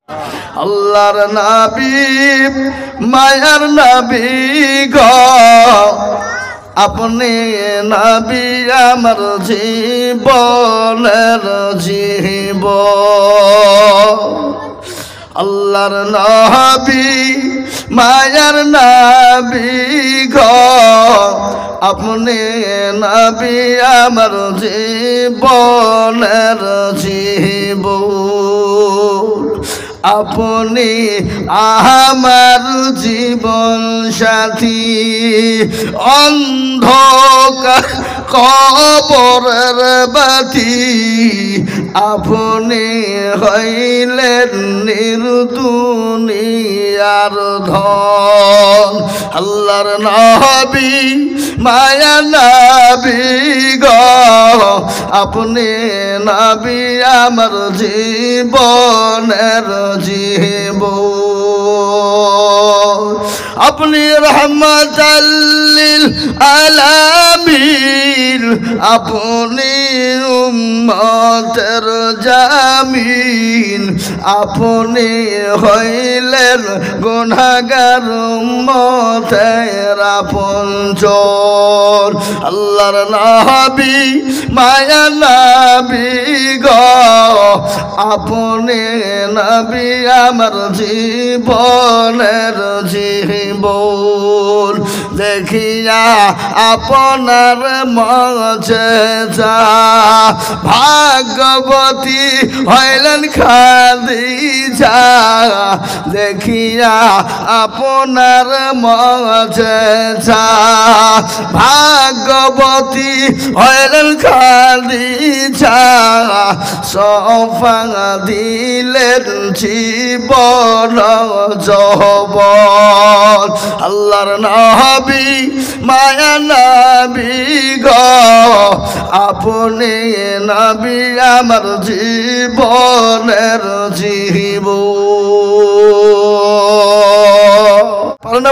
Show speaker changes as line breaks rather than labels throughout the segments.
আল্লাহর নবী মায়ার নবী গো আপনি নবী আমার জীবনের জীবন আল্লাহর নবী মায়ার নবী গো আপনি নবী আমার জীবনের জীবন আপনি আমার জীবন সাথী অন্ধকার কবরের বাতি আপনি হইলেন নির্দুনিয়ার ধন আল্লাহর নবী মায়া নবী গো আপনি নবী আমার জীবনের জীবন আপনি রহমাতাল লিল আলামিন আপনি উম্মতের জামিন আপনি হইলেন গুনাহগার উম্মতের আপনজন আল্লাহর নবী মায়া নবী গো আপনি নবী আমার জীবনের জীবন দেখিয়া আপনার মাঝে যা ভাগ্যবতী হইলেন খাদিজা দেখিয়া আপনার মাঝে যা ভাগ্যবতী হইলেন খাদিজা সফা দিলেন জীবন যৌবন আল্লাহর নবী মায়া নবী গো আপনি নবী আমার জীবনের জীবন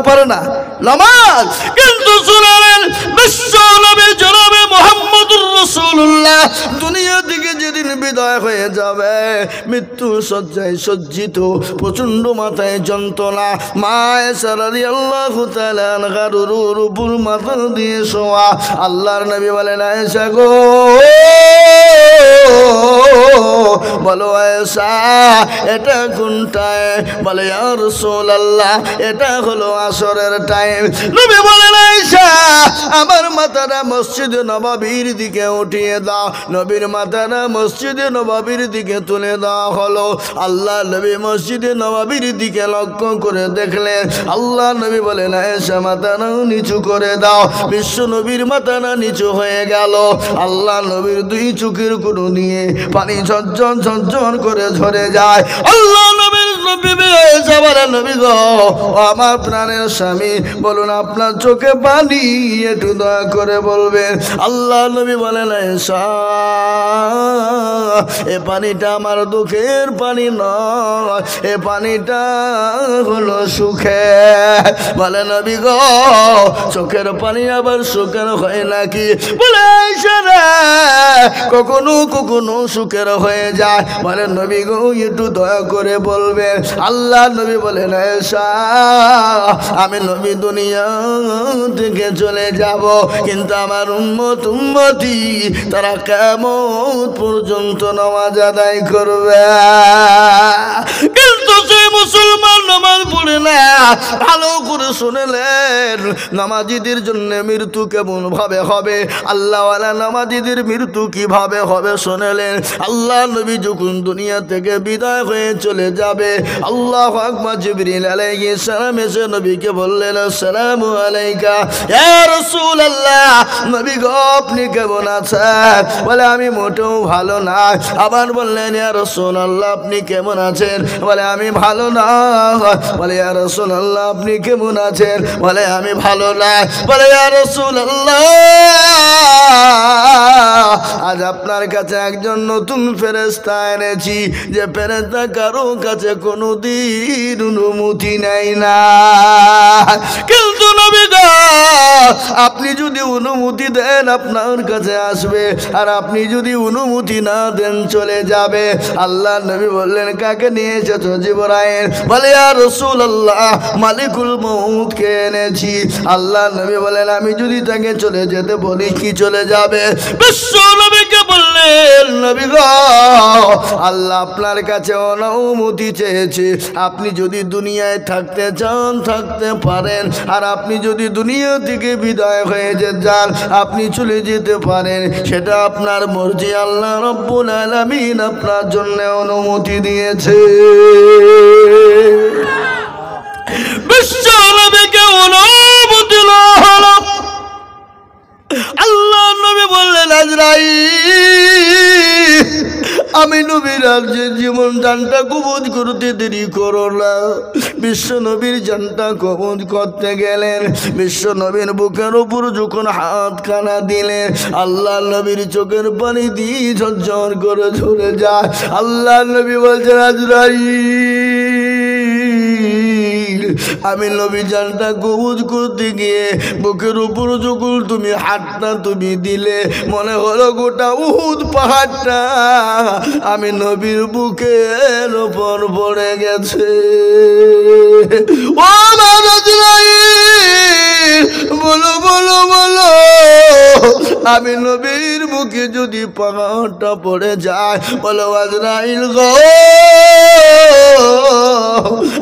পারে না নামাজ কিন্তু শুনালেন বিশ্ব নবী জনাবে মুহাম্মদুর রাসূলুল্লাহ দুনিয়া থেকে যেদিন বিদায় হয়ে যাবে মৃত্যু শয্যায় সজ্জিত প্রচন্ড মাথায় যন্ত্রণা মা আয়েশা রাদিয়াল্লাহু তাআলা আনহার উপর মাথা দিয়ে শোয়া আল্লাহর নবী বলেন আয়েশা গো বলো আয়েশা এটা কোন টাইম বলে ইয়া রাসূলুল্লাহ এটা হলো আসরের টাইম নবী বলেন আয়েশা আমার মাথাটা মসজিদে নববীর দিকে উঠিয়ে দাও নবীর মাথাটা মসজিদে নববীর দিকে তুলে দেওয়া হলো আল্লাহ নবী মসজিদে নববীর দিকে লক্ষ্য করে দেখলেন আল্লাহ নবী বলেন আয়েশা মাথাটা নিচু করে দাও বিশ্ব নবীর মাথাটা নিচু হয়ে গেল আল্লাহ নবীর দুই চোখের কোণ দিয়ে পানি ঝরঝর ঝরঝর করে ঝরে যায় আল্লাহ নবীর নবী গো আমার প্রাণের স্বামী বলুন আপনার চোখে পানি একটু দয়া করে বলবেন আল্লাহ নবী বলেন আয়েশা এ পানিটা আমার দুঃখের পানি নয় এ পানিটা হলো সুখে বলে নবী গো চোখের পানি আবার সুখের হয় নাকি বলে আয়েশা রে কখনো কখনো সুখের হয়ে যায় বলে নবী গো একটু দয়া করে বলবেন আল্লাহ নবী বলেন আয়েশা আমি নবী দুনিয়া থেকে চলে যাব কিন্তু আমার উম্মতি তারা কিয়ামত পর্যন্ত নামাজ আদায় করবে কিন্তু সেই মুসলমান নামাজ পড়ে না ভালো করে শুনলেন নামাজীদের জন্য মৃত্যু কেমন ভাবে হবে আল্লাহওয়ালা নামাজীদের মৃত্যু কিভাবে হবে শুনলেন আল্লাহ নবী যখন দুনিয়া থেকে বিদায় হয়ে চলে যাবে আল্লাহু আকবার জিবরিল আলাইহিস সালাম এসে নবীকে বললেন আসসালামু আলাইকা ইয়া রাসূলুল্লাহ নবী গো আপনি কেমন আছেন বলে আমি মোটেও ভালো না আবার বললেন ইয়া রাসূলুল্লাহ আপনি কেমন আছেন বলে আমি ভালো না বলে ইয়া রাসূলুল্লাহ আপনি কেমন আছেন বলে আমি ভালো না বলে ইয়া রাসূলুল্লাহ আজ আপনার কাছে একজন নতুন ফেরেশতা এনেছি যে ফেরেশতা কারো কাছে কোনোদিন অনুমতি নেয় না কিন্তু নবী গো, আপনি যদি অনুমতি দেন আপনার কাছে আসবে, আর আপনি যদি অনুমতি না দেন চলে যাবে। আল্লাহ নবী বললেন কাকে নিয়ে এসেছো? জিবরাইল। বলে ইয়া রাসূলুল্লাহ, মালিকুল মউত কে এনেছি। আল্লাহ নবী বলেন আমি যদি তাকে চলে যেতে বলি কি চলে যাবে? বিশ্ব নবীকে বললেন নবী গো, আল্লাহ আপনার কাছে অনুমতি চেয়েছে। আপনি যদি দুনিয়ায় থাকতে চান থাকতে পারেন, আর আপনি যদি দুনিয়া থেকে বিদায় হয়ে যান আপনি চলে যেতে পারেন, সেটা আপনার মর্জি। আল্লাহ রব্বুল আলামিন আপনার জন্য অনুমতি দিয়েছে। বিশ্ব নবীকে অনুমতি হলো। আল্লাহ নবী বললেন আজরাইল, আমি নবীর রাজ্যের জীবন জানটা কবজ করতে দেরি করো না। বিশ্ব নবীর জানটা কবজ করতে গেলেন। বিশ্ব নবীর বুকের উপর যখন হাত খানা দিলেন, আল্লাহ নবীর চোখের পানি দিয়ে ঝরঝর করে ঝরে যায়। আল্লাহ নবী বলছেন আজরাইল, আমি নবী জানটা কবজ করতে গিয়ে বুকের উপর যখন তুমি হাতটা তুমি দিলে, মনে হলো গোটা উহুদ পাহাড়টা আমি নবীর বুকের উপর পড়ে গেছে। ও আজরাইল, বলো বলো বলো, আমি নবীর বুকে যদি পাহাড়টা পড়ে যায়, বলো আজরাইল গো,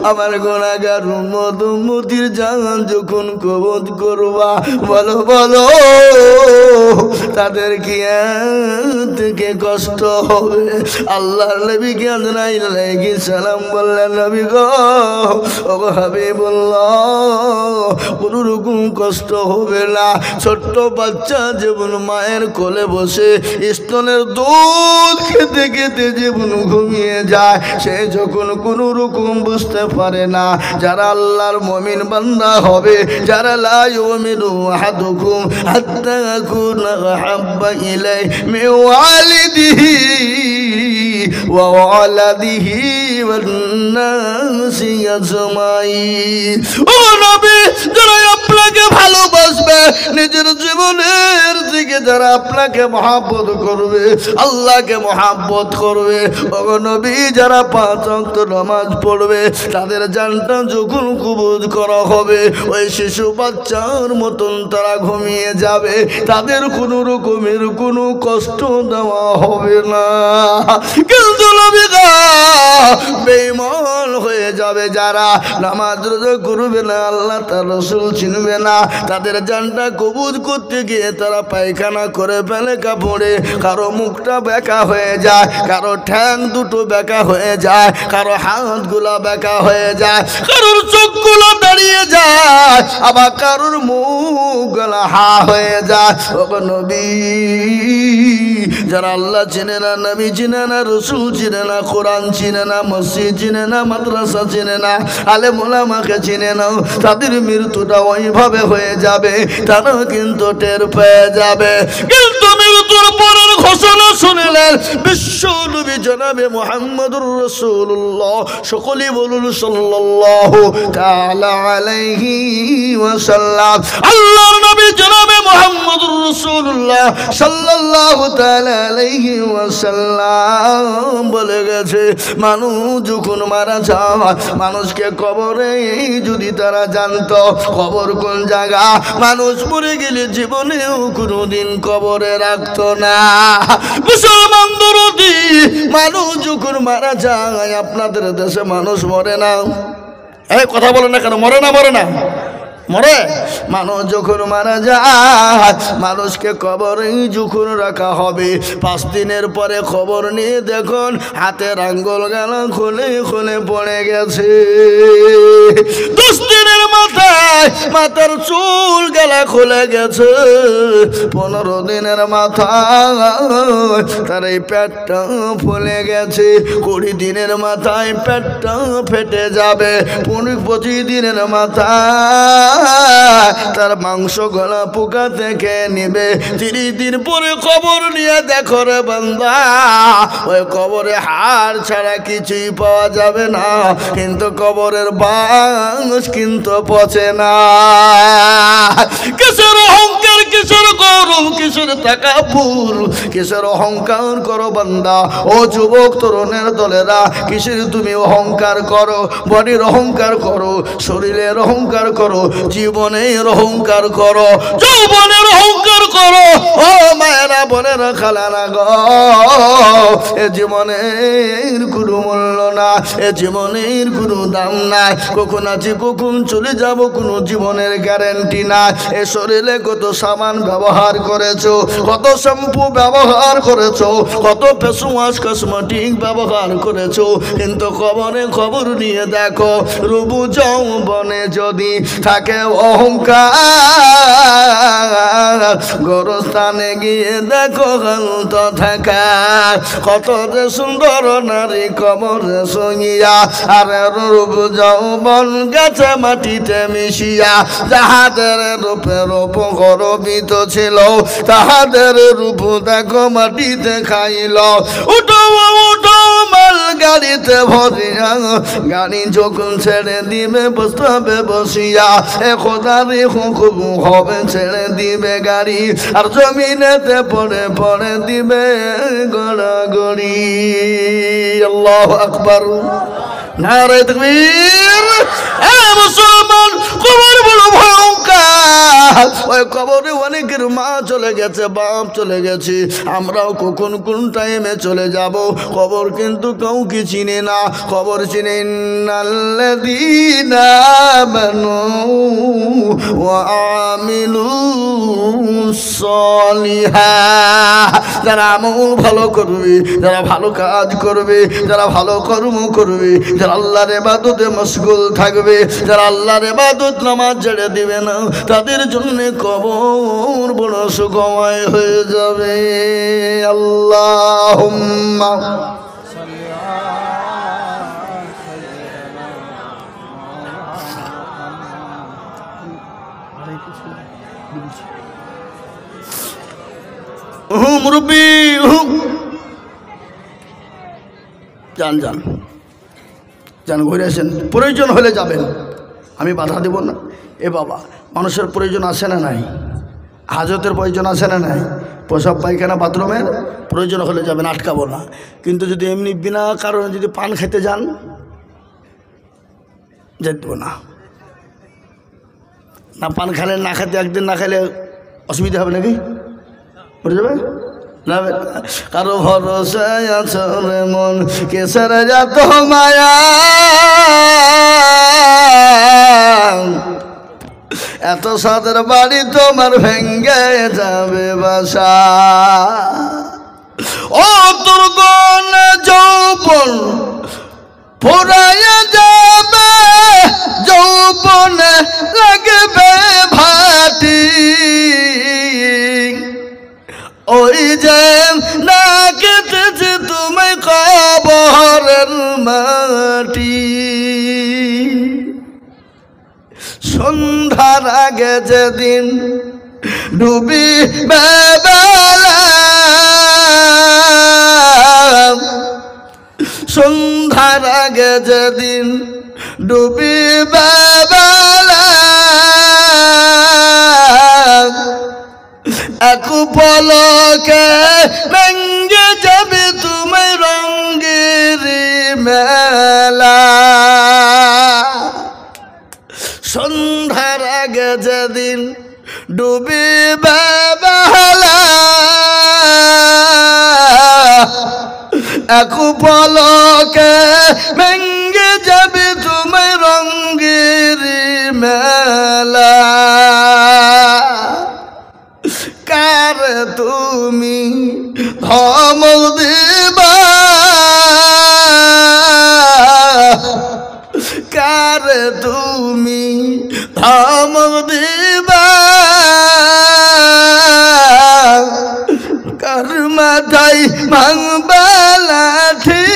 আমার গুনাহগার উম্মত উম্মতির জান যখন কবজ করবা, বলো বলো তাদের কি থেকে কষ্ট হবে? আল্লাহর নবীকে আজরাইল আলাইহিস সালাম বললেন নবী গো, ওগো হাবিবুল্লাহ, কোনো রকম কষ্ট হবে না। ছোট্ট বাচ্চা যেমন মায়ের কোলে বসে স্তনের দুধ খেতে খেতে যেমন ঘুমিয়ে যায়, সে যখন কোনো রকম বুঝতে পারে না। যারা আল্লাহর মুমিন বান্দা হবে, যারা লা ইউমিনু আহাদুকুম হাত্তা আকুনা আহাব্বা ইলাইহি মিন ওয়ালিদিহি ওয়া ওয়ালাদিহি ওয়ান নাসি আজমাইন। ও নবী, যারা আপনাকে ভালোবাসবে, নিজের জীবনের দিকে যারা আপনাকে মহব্বত করবে, আল্লাহকে মহব্বত করবে, ও নবী, যারা 5 ওয়াক্ত নামাজ পড়বে, তাদের জানটা যখন কবজ করা হবে, ওই শিশু বাচ্চার মতন তারা ঘুমিয়ে যাবে। তাদের কোনো রকমের কোনো কষ্ট দেওয়া হবে না। কিন্তু নবী গো, বেঈমান হয়ে যাবে যারা, নামাজ রোজা করবে না, আল্লাহ তার রাসূল চিনবে না, তাদের জানটা কবুজ করতে গিয়ে তারা পায়খানা করে ফেলে কাপড়ে। কারো মুখটা বেঁকা হয়ে যায়, কারো ঠ্যাং দুটো বেঁকা হয়ে যায়, কারো হাতগুলা বেঁকা হয়ে যায়, কারোর চোখগুলো দাঁড়িয়ে যায়, আবার কারোর মুখগুলা হা হয়ে যায়। ও নবী, যারা আল্লাহ চিনে না, নবী চিনে না, রাসূল চিনে না, কোরআন চিনে না, মসজিদ চিনে না, মাদ্রাসা চিনে না, আলেম ওলামাকে চিনে না, তাদের মৃত্যুটা ওইভাবে হয়ে যাবে, তারা কিন্তু টের পেয়ে যাবে। কিন্তু মৃত্যুর পরের ঘোষণা শুনলেন বিশ্ব নবী জনাবে মুহাম্মদুর রাসূলুল্লাহ। সকলেই বলুন সাল্লাল্লাহু তাআলা আলাইহি ওয়াসাল্লাম। আল্লাহর নবী জনাবে মুহাম্মদুর রাসূলুল্লাহ সাল্লাল্লাহু তাআলা আলাইহি ওয়াসাল্লাম বলে গেছে, মানুষ যখন মারা যায়, মানুষকে কবরে যদি তারা জানতো কবর কোন জায়গা, মানুষ মরে গেলে জীবনেও কোনোদিন কবরে রাখতো না। মুসলমান দরদি, মানুষ যখন মারা যায়, আপনাদের দেশে মানুষ মরে না? এই কথা বলে না কেন? মরে না? মরে না? মরে। মানুষ যখন মারা যায়, মানুষকে কবরে যখন রাখা হবে, 5 দিনের পরে খবর নিয়ে দেখুন হাতের আঙ্গুল গালা খুলে খুলে পড়ে গেছে। 10 দিনের মাথায় মাথার চুল গেলা খুলে গেছে। 15 দিনের মাথায় তার এই পেটটা ফুলে গেছে। 20 দিনের মাথায় পেটটা ফেটে যাবে। 25 দিনের মাথায় তার মাংস গলা পোকা থেকে নিবে। 30 দিন পরে খবর নিয়ে দেখো রে বান্দা, ওই কবরে হাড় ছাড়া কিছুই পাওয়া যাবে না, কিন্তু কবরের বাঁশ কিন্তু পচে না। কিসের অহংকার, কিসের গৌরব, কিসের তাকাব্বুর, কিসের অহংকার করো বান্দা? ও যুবক তরুণের দলেরা, কিসের তুমি অহংকার করো? বডির অহংকার করো, শরীরের অহংকার করো, জীবনের অহংকার করো, যৌবনের অহংকার করো। ও মায়েরা, বোনেরা, খালারা গো, এ জীবনের কোনো মূল্য না, এ জীবনের কোনো দাম নাই। কখন আছে কখন চলে যাব কোনো জীবনের গ্যারান্টি না। এ শরীরে কত সামান ব্যবহার করেছো, কত শ্যাম্পু ব্যবহার করেছো, কত ফেস ওয়াশ কসমেটিক ব্যবহার করেছো, কিন্তু কবরে খবর নিয়ে দেখো, রূপু যৌবনে যদি থাকে অহংকার, গোরস্থানে গিয়ে দেখো শান্ত থাকা। কত যে সুন্দর নারী কবরে শুইয়া, আর রূপ যৌবন গেছে মাটিতে মিশিয়া। যাহাদের রূপে রূপ গর্বিত ছিল, তাহাদের রূপ দেখো মাটিতে খাইল। উঠো উঠো মাল গাড়িতে ভরিয়া, গাড়ি যখন ছেড়ে দিবে বসতে হবে বসিয়া। এ খোদারি হুকুম হবে ছেড়ে দিবে গাড়ি, আর জমিনেতে পড়ে পড়ে দিবে গড়াগড়ি। আল্লাহু আকবার, নারে তাকবীর। এ মুসলমান, কবর বড় ভয়ঙ্কর। ওই কবরে অনেকের মা চলে গেছে, বাপ চলে গেছে, আমরাও কখন কোন টাইমে চলে যাব। কবর কিন্তু কাউকে চিনে না। কবর চিনে ইন্নাল্লাযীনা আমানু ওয়া আমিলুস সালিহাত, যারা আমল ভালো করবে, যারা ভালো কাজ করবে, যারা ভালো কর্ম করবে, যারা আল্লাহর ইবাদতে মশগুল থাকবে, যারা আল্লাহর ইবাদত নামাজ ছেড়ে দিবে না, তাদের জন্য কবর বড় সুখময় হয়ে যাবে। আল্লাহুম্মা মুরব্বী, যান যান যান, ঘুরে আসেন, প্রয়োজন হলে যাবেন, আমি বাধা দেব না। এ বাবা, মানুষের প্রয়োজন আছে না নাই? হাজতের প্রয়োজন আছে না নাই? প্রসাব পায়খানা বাথরুমের প্রয়োজন হলে যাবেন, আটকাবো না। কিন্তু যদি এমনি বিনা কারণে যদি পান খেতে যান, যেতে দেবো না। না পান খেলে, না খেতে একদিন না খেলে অসুবিধা হবে নাকি? বুঝে যাবে না? কারো ভরসায় আছো রে মন, কেসের যত মায়া, এত সাদের বাড়ি তোমার ভেঙ্গে যাবে বাসা। ও দুর্গণ যৌবন ফুরাইয়া যাবে, যৌবনে লাগবে ভাটি। ওই যে না কেটেছে তুমি কবরের মাটি, সন্ধ্যার আগে যেদিন ডুবিবে বেলা, সন্ধ্যার আগে যেদিন ডুবিবে বেলা, এক পলকে ভেঙ্গে যাবে তুমি রঙের মেলা। সন্ধ্যার আগে যেদিন ডুবিবে বেলা, এক পলকে ভেঙ্গে যাবে তুমি রঙের মেলা। কার তুমি ধমক দিবা, কার তুমি ধমক দিবা, কার মাথায় ভাঙবা লাঠি।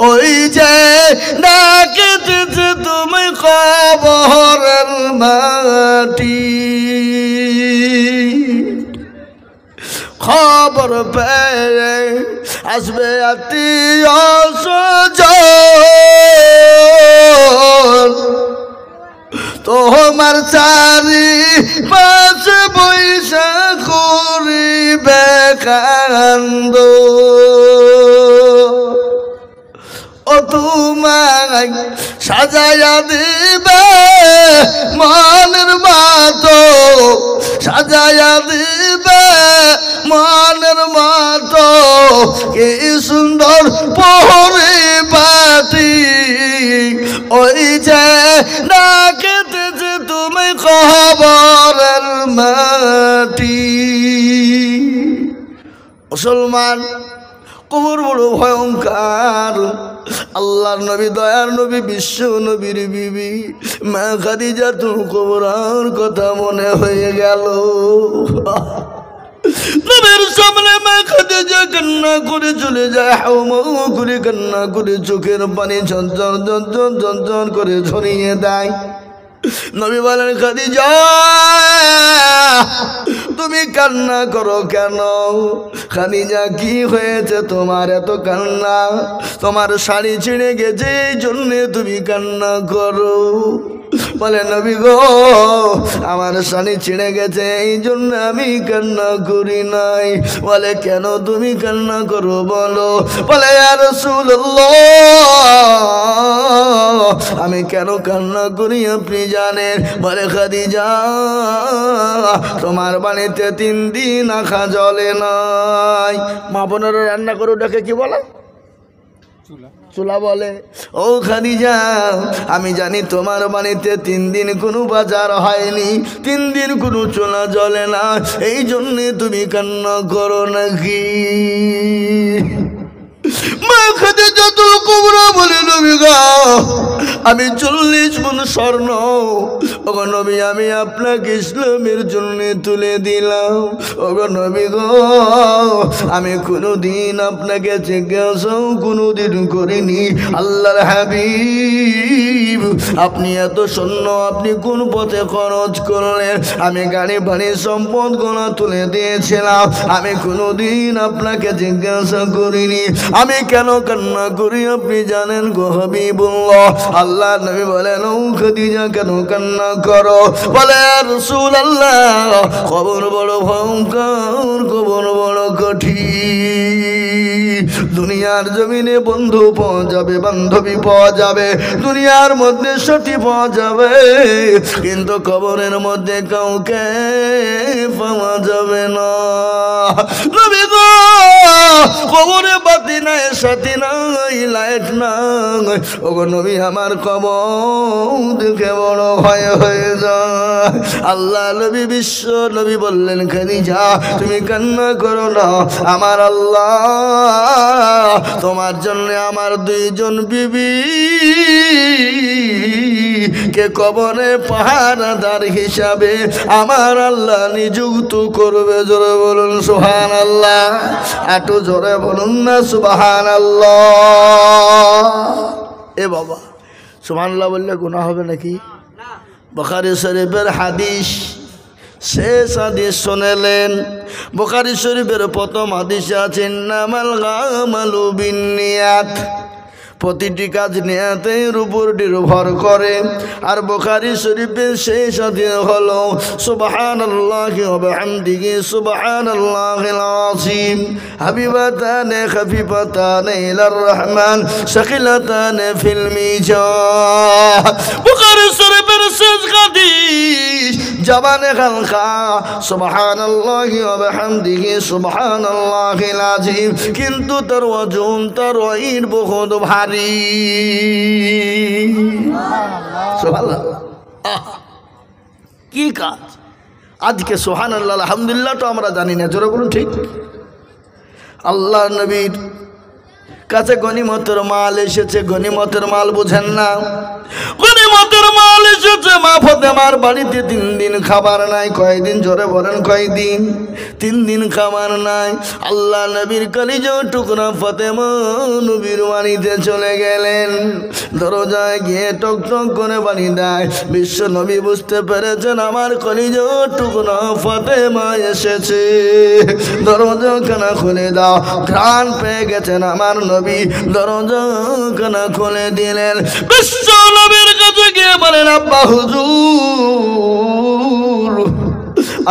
ওই যে ডাকেছে তুমি কবরের মাটি, খবর পেয়ে আসবে আত্মীয় স্বজন, চারি পাশে বৈশা করিবে কান্দ ও তোমায় সাজাইয়া দিবে মনের মতো সাজাইয়া দিবে মনের মতো কি সুন্দর পরিপাটি ওই যে ডাকেতেছে তুমি কবরের মাটি মুসলমান কবর বড় ভয়ঙ্কর আল্লাহর নবী দয়ার নবী বিশ্ব নবীর বিবি মা খাদিজাতুল কুবরার কথা মনে হয়ে গেল নবীর সামনে মা খাদিজা কান্না করে চলে যায় হাউমাউ করে কান্না করে চোখের পানি ঝরঝর ঝরঝর ঝরঝর করে ঝরিয়ে দেয় নবী বলেন খাদিজা তুমি কান্না করো কেন খাদিজা কি হয়েছে তোমার এত কান্না তোমার শাড়ি ছিঁড়ে গেছে এই জন্যে তুমি কান্না করো বলে নবী গো আমার শাড়ি ছিঁড়ে গেছে এই জন্য আমি কান্না করি নাই বলে কেন তুমি কান্না করো বলো বলে ইয়া রাসূলুল্লাহ আমি কেন কান্না করি আপনি জানেন বলে খাদিজা তোমার বাড়িতে 3 দিন আখা জ্বলে নাই মা বোনেরা রান্না করে ওটাকে কি বলে চুলা বলে ও খাদিজা আমি জানি তোমার বাড়িতে 3 দিন কোনো বাজার হয়নি 3 দিন কোনো চুলা জ্বলে না এই জন্যে তুমি কান্না করো নাকি মা খাদিজাতুল কুবরা বলে নবী গো আমি 40 মণ স্বর্ণ ওগো নবী আমি আপনাকে ইসলামের জন্য তুলে দিলাম ওগো নবী গো আমি কোনোদিন আপনাকে জিজ্ঞাসাও কোনোদিন করিনি আল্লাহর হাবিব আপনি এত স্বর্ণ আপনি কোন পথে খরচ করলেন আমি গাড়ি বাড়ি সম্পদ গোনা তুলে দিয়েছিলাম আমি কোনোদিন আপনাকে জিজ্ঞাসা করিনি আমি কেন কান্না করি আপনি জানেন গো হাবিবুল্লাহ আল্লাহ নবী বলেন ও খাদিজা কেন কান্না করো বলে ইয়া রাসূলুল্লাহ কবর বড় ভয়ঙ্কর কবর বড় কঠিন দুনিয়ার জমিনে বন্ধু পাওয়া যাবে বান্ধবী পাওয়া যাবে দুনিয়ার মধ্যে সাথী পাওয়া যাবে কিন্তু কবরের মধ্যে কাউকে পাওয়া যাবে না নবী গো কবরে বাতি নাই সাথী নাই লাইট নাই ওগো নবী আমার কবর দেখে বড় ভয় হয়ে যায় আল্লাহ নবী বিশ্ব নবী বললেন খাদিজা তুমি কান্না করো না আমার আল্লাহ তোমার জন্য আমার 2 জন বিবি কে কবরে পাহারাদার হিসাবে আমার আল্লাহ নিযুক্ত করবে জোরে বলুন সুবহানাল্লাহ একটু জোরে বলুন না সুবহানাল্লাহ এ বাবা সুবহানাল্লাহ বললে গুনাহ হবে নাকি বুখারী শরীফের হাদিস শেষ হাদিস শুনলেন বুখারী শরীফের প্রথম হাদিসে আছে ইন্নামাল আমালু বিন্নিয়াত প্রতিটি কাজ নিয়াতের উপর নির্ভর করে আর বুখারী শরীফের শেষ হাদিস হলো সুবহানাল্লাহি ওয়া বিহামদিহি সুবহানাল্লাহিল আযীম হাবিবাতানে খাফিফাতানে ইলার রহমান শাকিলাতানে ফিল মিজান বুখারী শরীফের শেষ হাদিস জবানে খালকা সুবহানাল্লাহি ওয়া বিহামদিহি সুবহানাল্লাহিল আযীম কিন্তু তার ওজন তার ওয়াইন বহুত ভারী সুবহানাল্লাহ কি কাজ আজকে সুবহানাল্লাহ আলহামদুলিল্লাহ তো আমরা জানি না জোরে বলুন ঠিক আল্লাহ নবীর কাছে গনিমতের মাল এসেছে গনিমতের মাল বুঝেন না গনিমতের মাল এসেছে মা ফাতেমার বাড়িতে 3 দিন খাবার নাই কয়দিন জোরে বলেন কয়দিন 3 দিন খাবার নাই আল্লাহ নবীর কলিজার টুকরা ফাতেমা নবীর বাড়িতে চলে গেলেন দরজায় গিয়ে টক টক করে বাড়ি দেয় বিশ্ব নবী বুঝতে পেরেছেন আমার কলিজার টুকরা ফাতেমা এসেছে দরজাখানা খুলে দাও ঘ্রাণ পেয়ে গেছেন আমার নবী দরজাখানা খুলে দিলেন বিশ্ব নবীর কাছে কাছে গিয়ে বলেন, আব্বা হুজুর,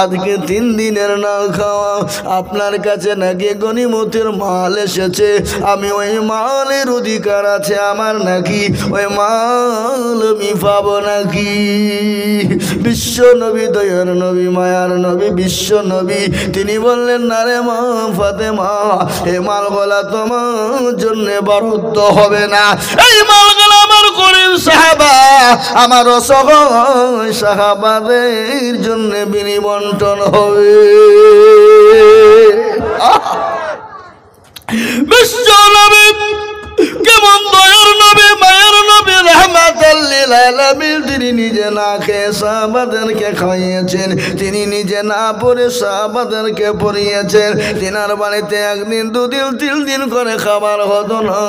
আজকে 3 দিনের না খাওয়া, আপনার কাছে নাকি গনিমতের মাল এসেছে, আমি ওই মালের অধিকার আছে আমার নাকি, ওই মাল আমি পাবো নাকি? বিশ্ব নবী, দয়ার নবী, মায়ার নবী, বিশ্ব নবী তিনি বললেন, না রে মা ফাতেমা, এই মালগুলা তোমার জন্য বরাদ্দ হবে না, এই মালগুলা আমার গরিব সাহাবা, আমার অসহায় সাহাবাদের জন্য বিনিবন্টন হবে। বিশ্ব নবী কেমন দয়ার নবী, মায়ের নবী, রাহমাতাল লিল আলামিন, তিনি নিজে না খেয়ে সাহাবাদেরকে খাইয়েছেন, তিনি নিজে না পড়ে সাহাবাদেরকে পড়িয়েছেন। তিনার বাড়িতে 1 দিন 2 দিন 3 দিন করে খাবার হতো না।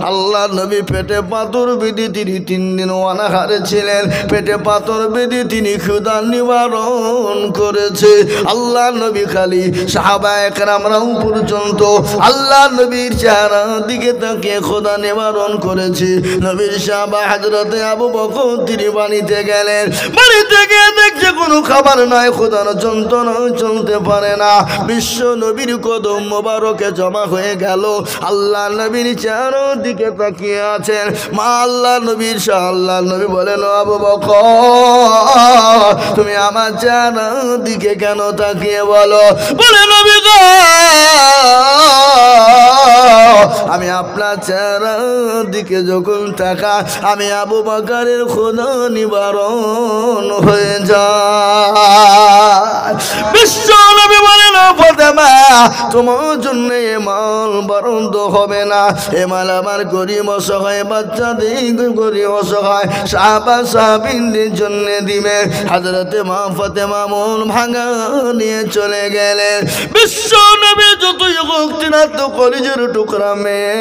আল্লাহ নবী পেটে পাথর বিধি তিনি 3 দিন অনাহারে ছিলেন, পেটে পাথর বিধি তিনি ক্ষুধা নিবারণ করেছে। আল্লাহ নবী খালি সাহাবা একরামরাও পর্যন্ত আল্লাহ নবীর চেহারা দিকে তাকিয়ে ক্ষুধা নিবারণ করেছে। নবীর সাহাবা হযরতে আবু বকর তিনি বাড়িতে গেলেন, বাড়িতে গিয়ে দেখছে কোনো খাবার নাই, ক্ষুধার যন্ত্রণা চলতে পারে না। বিশ্ব নবীর কদম মোবারকে জমা হয়ে গেল, আল্লাহ নবীর চেহারা দিকে তাকিয়ে আছেন। মা আল্লাহ নবীর শাহ আল্লাহ নবী বলেন, আবু বকর তুমি আমার চেহারা দিকে কেন তাকিয়ে বলো? বলে, নবী গো, আমি আপনার চেহারা দিকে যখন তাকা, আমি আবু বকরের ক্ষুধা নিবারণ হয়ে যায়। বিশ্ব নবী বলেন, ফাতেমা তোমার জন্য এ মাল বরাদ্দ হবে না, এ মাল আমার গরিব অসহায় বাচ্চাদের, গরিব অসহায় সাহাবা সাহাবীদের জন্য দিবে। হযরতে মা ফাতেমা মন ভাঙা নিয়ে চলে গেলেন। বিশ্ব নবী যতই হোক তিনার তো কলিজার টুকরা মেয়ে,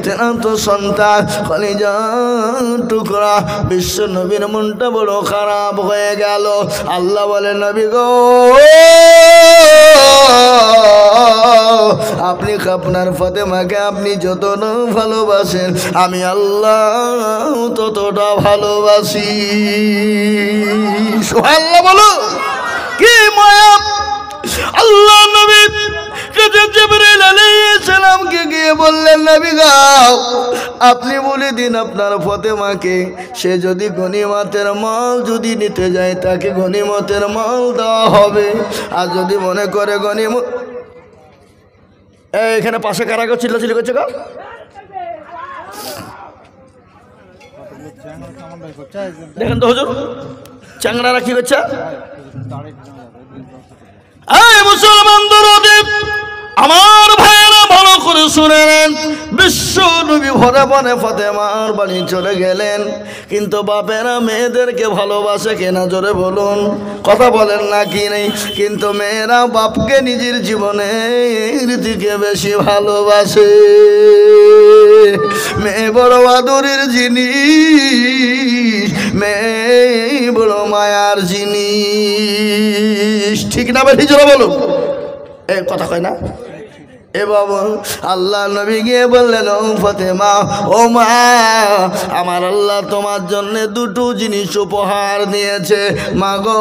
তিনার তো সন্তান, কলিজার টুকরা। বিশ্ব নবীর মনটা বড় খারাপ হয়ে গেল। আল্লাহ বলে, নবী গো, আপনি আপনার ফাতেমাকে আপনি যতটা ভালোবাসেন, আমি আল্লাহ ততটা ভালোবাসি। সুবহানাল্লাহ বলো, কি মায়া! আল্লাহ নবী জিবরিল আলাইহিস সালামকে গিয়ে বললেন, নবী গো, আপনি বলে দিন আপনার ফাতেমাকে, সে যদি গনিমতের মাল যদি নিতে যায় তাকে গনিমতের মাল দেওয়া হবে। আর যদি মনে করে গনিমত, এখানে পাশে কারা গো চিল্লাচিল্লি করছে গো? দেখেন তো হুজুর, চ্যাংড়ারা কি করছে? মুসলমান দরদে আমার ভাইয়েরা ভালো করে শুনে নেন। বিশ্ব নবী ভরে ভরে ফাতেমার বাড়ি চলে গেলেন, কিন্তু বাপেরা মেয়েদেরকে ভালোবাসে কিনা জোরে বলুন, কথা বলেন না কি নেই? কিন্তু মেয়েরা বাপকে নিজের জীবনের দিকে বেশি ভালোবাসে। মেয়ে বড় আদরের জিনিস, মেয়ে বড় মায়ার জিনিস, ঠিক না বেশি জোরে বলুন, এ কথা কয় না? এ বাবা, আল্লাহ নবী গিয়ে বললেন, ও ফাতেমা, ও মা, আমার আল্লাহ তোমার জন্য 2টো জিনিস উপহার দিয়েছে। মা গো,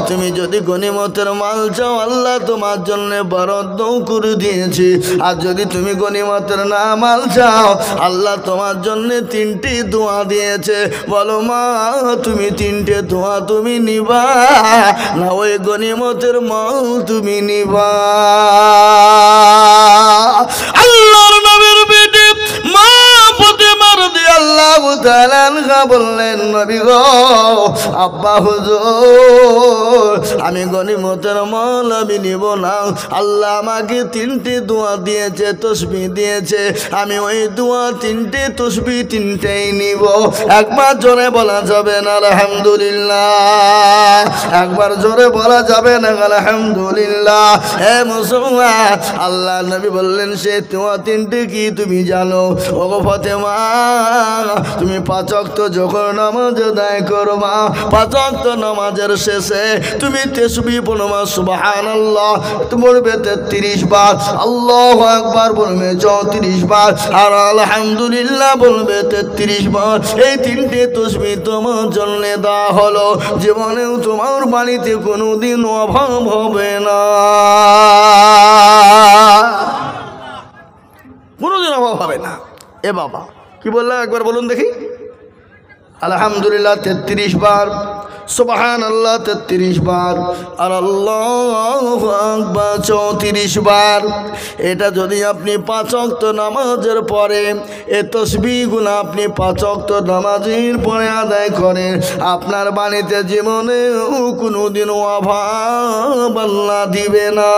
তুমি যদি গনিমতের মাল চাও আল্লাহ তোমার জন্য বরাদ্দ করে দিয়েছে, আর যদি তুমি গনিমতের না মাল চাও আল্লাহ তোমার জন্য 3টি দোয়া দিয়েছে। বলো মা, তুমি 3টে দোয়া তুমি নিবা না ওই গনিমতের মাল তুমি নিবা? আল্লাহর নবীর বেটি মা ফাতেমা রাদিয়াল্লাহু তাআলা আনহা বললেন, নবী গো, আব্বা হুজুর, আমি গনিমতের মাল আমি নিব না। আল্লাহ আমাকে 3টে দোয়া দিয়েছে, তসবিহ দিয়েছে, আমি ওই দোয়া 3টে তসবিহ 3টেই নিব। একবার জোরে বলা যাবে না আলহামদুলিল্লাহ? একবার জোরে বলা যাবে না আলহামদুলিল্লাহ? হে মুসলমান, আল্লাহ নবী বললেন, সে দোয়া 3টে কি তুমি জানো? ও ফাতেমা, তুমি 5 ওয়াক্ত যখন নামাজ আদায় করবা 5 ওয়াক্ত নামাজের শেষে তুমি তাসবিহ পড়বা সুবহানাল্লাহ তুমি পড়বে 33 বার, আল্লাহু আকবার বলবে 34 বার, আর আলহামদুলিল্লাহ বলবে 33 বার। এই 3টে তাসবিহ তোমার জন্য দেওয়া হলো, জীবনেও তোমার বাড়িতে কোনোদিন অভাব হবে না, কোনোদিন অভাব হবে না। এ বাবা কি বললাম একবার বলুন দেখি। আলহামদুলিল্লাহ 33 বার, সুবহানাল্লাহ 33 বার, আর আল্লাহু আকবার 34 বার। এটা যদি আপনি 5 ওয়াক্ত নামাজের পরে এই তাসবিহগুলো আপনি 5 ওয়াক্ত নামাজের পরে আদায় করেন, আপনার বাড়িতে জীবনে কোনোদিন অভাব আল্লাহ দিবে না।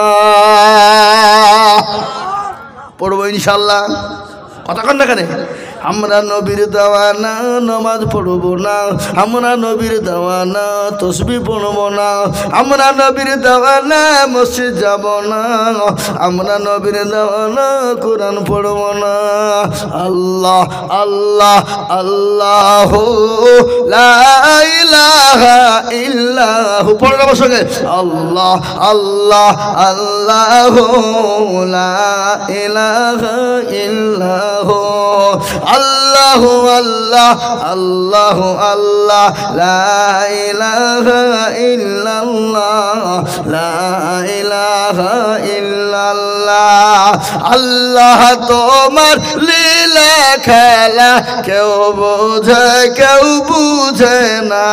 পড়বো ইনশাআল্লাহ, কথা কন না কেন? আমরা নবীর দেওয়ানা নামাজ পড়ব না, আমরা নবীর দেওয়ানা তাসবিহ পড়ব না, আমরা নবীর দেওয়ানা মসজিদ যাব না, আমরা নবীর দেওয়ানা কোরআন পড়ব না। আল্লাহ আল্লাহ আল্লাহ লা ইলাহা ইল্লাহু পড়ে আমার সঙ্গে, আল্লাহ আল্লাহ আল্লাহ লা ইলাহা ইল্লাহু, আল্লাহু আল্লাহ আল্লাহু আল্লাহ লা ইলাহা ইল্লাল্লাহ লা ইলাহা ইল্লাল্লাহ। আল্লাহ তোমার লীলা খেলা কেউ বোঝে কেউ বুঝে না,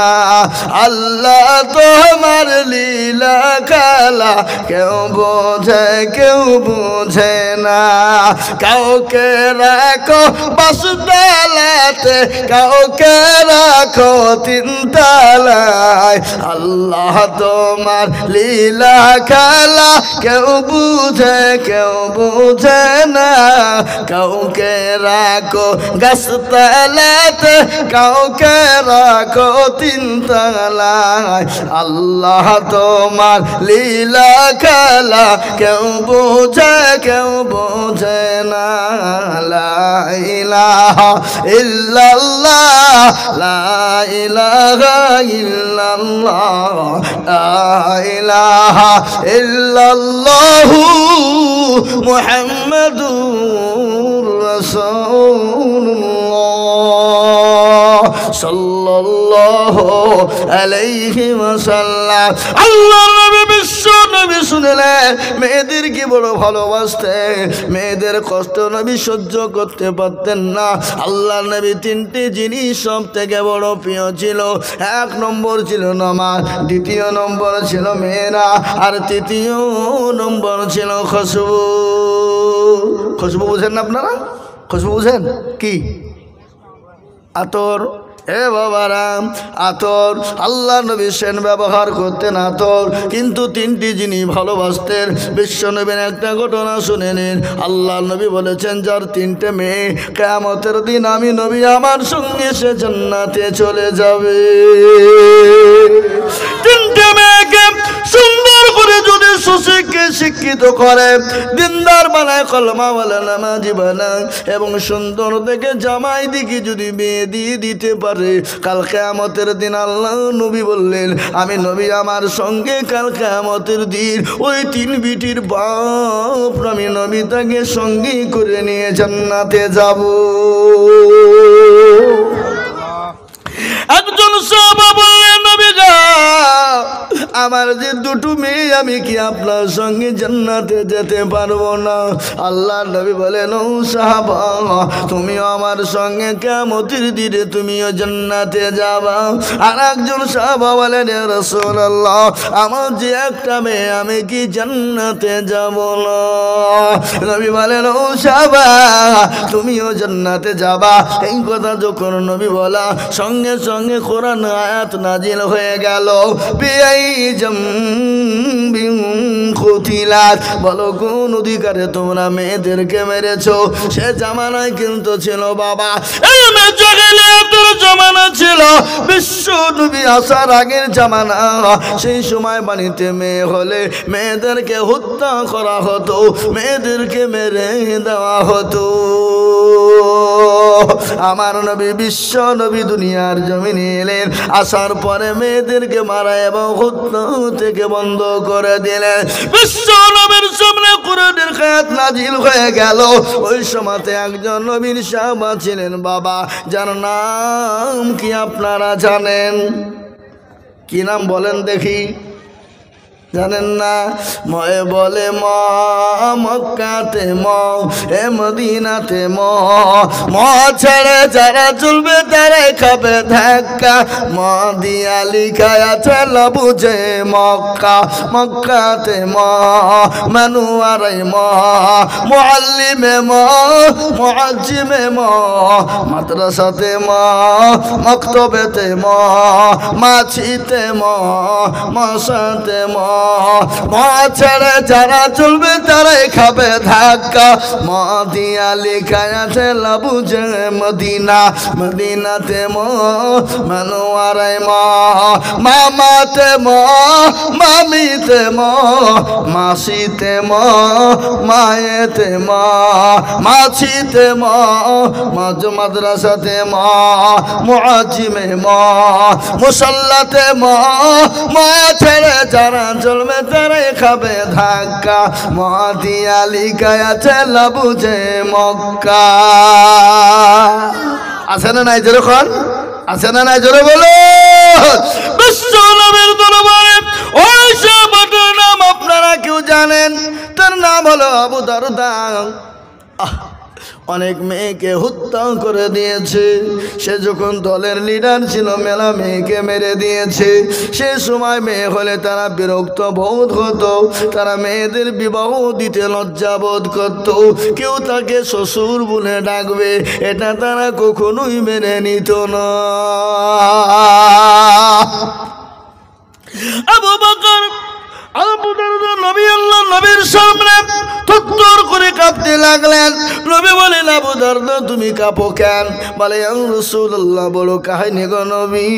আল্লাহ তোমার লীলা খেলা কেউ বোঝে কেউ বুঝে না। কাউকে রাখো বাসুতলাতে, কাউকে রাখো 3 তলায়, আল্লাহ তোমার লীলা খেলা কেউ বুঝে কেউ বুঝে না। কাউকে রাখো গাছতলাতে, কাউকে রাখো 3 তলায়, আল্লাহ তোমার লীলা খেলা কেউ বুঝে কেউ বুঝে না। লা ইলাহা ইল্লাল্লাহ লা ইলাহা ইল্লাল্লাহ লা ইলাহা ইল্লাল্লাহু মুহাম্মাদুর রাসূলুল্লাহ সাল্লাল্লাহু আলাইহি ওয়াসাল্লাম। আল্লাহ নবী বিশ্ব নবী শুনলেন মেয়েদের কি বড় ভালোবাসতেন, মেয়েদের কষ্ট নবী সহ্য করতে পারতেন না। আল্লাহ নবী 3টে জিনিস সব থেকে বড় প্রিয় ছিল। 1 নম্বর ছিল নামাজ, 2 নম্বর ছিল মেয়েরা, আর 3 নম্বর ছিল খুশবু। খুশবু বুঝেন না আপনারা? খুশবু বুঝেন কি? আতর। এ বাবারাম আতর, আল্লাহ নবী সেন ব্যবহার করতেন আতর, কিন্তু 3টি জিনিস ভালোবাসতেন। বিশ্ব নবীর একটা ঘটনা শুনে নিন। আল্লাহ নবী বলেছেন যার 3টে মেয়ে কিয়ামতের দিন আমি নবী আমার সঙ্গে সে জান্নাতে চলে যাবে। 3টে মেয়েকে সুন্দর করে যদি সুশিক্ষে শিক্ষিত করে, দিনদার বানায়, কলমা বলে, নামাজি বানায়, এবং সুন্দর দেখে জামাই দিকে যদি বিয়ে দিয়ে দিতে পারে, কাল কিয়ামতের দিন আল্লাহ নবী বললেন আমি নবী আমার সঙ্গে কাল কিয়ামতের দিন ওই 3 বিটির বাপ আমি নবী তাকে সঙ্গী করে নিয়ে জান্নাতে যাব। একজন সাহাবা বললেন নবী গো আমার যে 2টো মেয়ে আমি কি আপনার সঙ্গে জান্নাতে যেতে পারবো না? আল্লাহ নবী বলেন ও সাহাবা তুমিও আমার সঙ্গে কিয়ামতের দিনে তুমিও জান্নাতে যাবা। আর একজন সাহাবা বলেন ইয়া রাসূলুল্লাহ আমার যে একটা মেয়ে আমি কি জান্নাতে যাব না? নবী বলেন ও সাহাবা তুমিও জান্নাতে যাবা। এই কথা যখন নবী বলা সঙ্গে সঙ্গে কোরআন আয়াত নাজিল হয়ে গেল। বলো কোন অধিকারে তোমরা মেয়েদেরকে মেরেছো? সে জামানায় কিন্তু ছিল বাবা জামানা ছিল, বিশ্ব নবী আসার আগের জামানা। সেই সময় বাড়িতে মেয়ে হলে মেয়েদেরকে হত্যা করা হতো, মেয়েদেরকে মেরে দেওয়া হতো। আমার নবী বিশ্ব নবী দুনিয়ার জমিনে এলেন, আসার পরে মেয়েদেরকে মারা এবং হত্যা থেকে বন্ধ করে দিলেন। বিশ্ব নবীর সামনে কুরআনের আয়াত নাজিল হয়ে গেল। ওই সময়তে একজন নবীর সাহাবা ছিলেন বাবা, যার নাম কি আপনারা জানেন? কি নাম বলেন দেখি? জানেন না? ময়ে বলে মক্কাতে এ মদিনাতে ছেড়ে যারা চলবে তারাই খাবে ধাক্কা। দিয়া লিখায় আছে না বুঝে মক্কা, মক্কাতে মানুয়ারে মুআল্লিমে মুআজ্জিমে মাদ্রাসাতে মক্তবেতে মাছিতে মশাতে ছেড়ে যারা চলবে তারাই খাবে ধাক্কা। দিয়া লেখায় আছে লাবুজে মদিনা, মদিনাতে মানুয়ারে মামাতে মামিতে মাসিতে মায়েতে মাছিতে মাদ্রাসাতে মুআজ্জিমে মুসাল্লাতে ছেড়ে যারা চলবে তারাই খাবে ধাক্কা। দিয়া লিখায় আছে লাবুজে মক্কা। আছে না নাই জোরে খন? আছে না নাই জোরে বলো? বিশ্ব নবীর দরবারে ওই সাহাবাটার নাম আপনারা কেউ জানেন? তার নাম হলো আবু দারদা। অনেক মেয়েকে হত্যা করে দিয়েছে। সে যখন দলের লিডার ছিল মেলা মেয়েকে মেরে দিয়েছে। সে সময় মেয়ে হলে তারা বিরক্ত বোধ হতো, তারা মেয়েদের বিবাহ দিতে লজ্জা বোধ করত। কেউ তাকে শ্বশুর বলে ডাকবে এটা তারা কখনোই মেনে নিত না। আবু বকর নবী আল্লাহ নবীর সামনে থরথর করে কাঁপতে লাগলেন। নবী বলেন, আবু দারদা তুমি কাঁপো কেন? বলে, ইয়া রাসূলুল্লাহ বড় কাহিনী গো নবী,